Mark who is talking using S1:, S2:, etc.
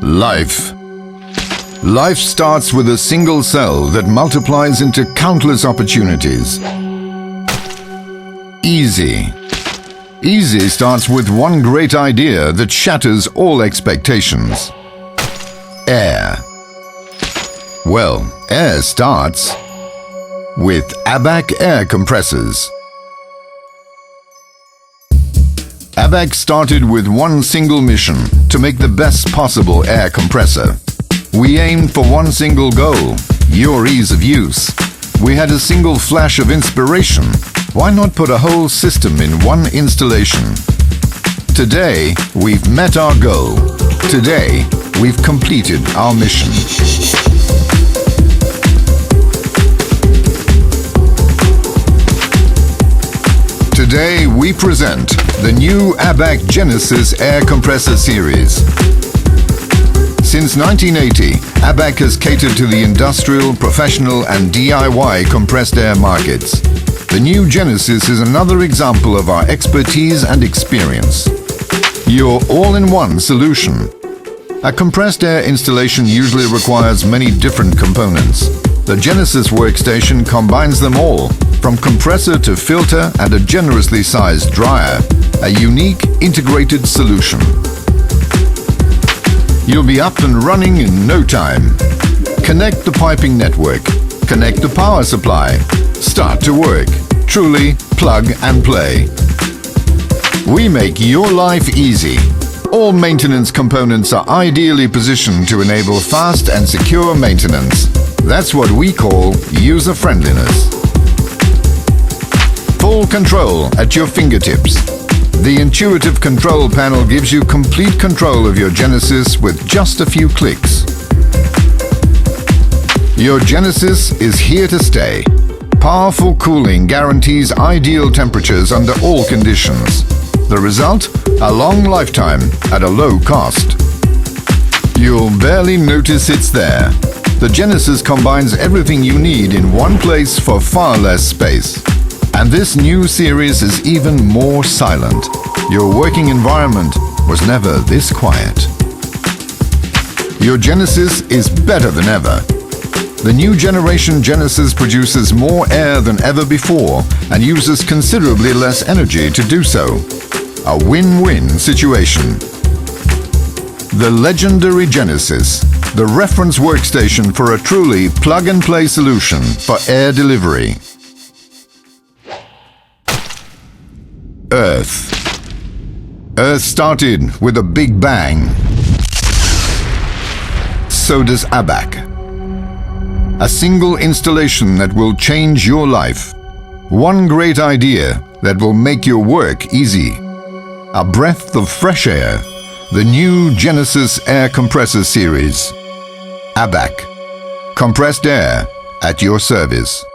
S1: Life. Life starts with a single cell that multiplies into countless opportunities. Easy. Easy starts with one great idea that shatters all expectations. Air. Well, air starts with ABAC air compressors. ABAC started with one single mission: to make the best possible air compressor. We aimed for one single goal: your ease of use. We had a single flash of inspiration: why not put a whole system in one installation? Today, we've met our goal. Today, we've completed our mission. Today, we present the new ABAC Genesis air compressor series. Since 1980, ABAC has catered to the industrial, professional and DIY compressed air markets. The new Genesis is another example of our expertise and experience. Your all-in-one solution. A compressed air installation usually requires many different components. The Genesis workstation combines them all, from compressor to filter and a generously sized dryer. A unique, integrated solution. You'll be up and running in no time. Connect the piping network. Connect the power supply. Start to work. Truly plug and play. We make your life easy. All maintenance components are ideally positioned to enable fast and secure maintenance. That's what we call user-friendliness. Full control at your fingertips. The intuitive control panel gives you complete control of your Genesis with just a few clicks. Your Genesis is here to stay. Powerful cooling guarantees ideal temperatures under all conditions. The result? A long lifetime at a low cost. You'll barely notice it's there. The Genesis combines everything you need in one place for far less space. And this new series is even more silent. Your working environment was never this quiet. Your Genesis is better than ever. The new generation Genesis produces more air than ever before and uses considerably less energy to do so. A win-win situation. The legendary Genesis, the reference workstation for a truly plug-and-play solution for air delivery. Earth. Earth started with a big bang. So does ABAC. A single installation that will change your life. One great idea that will make your work easy. A breath of fresh air. The new Genesis Air Compressor Series. ABAC. Compressed air at your service.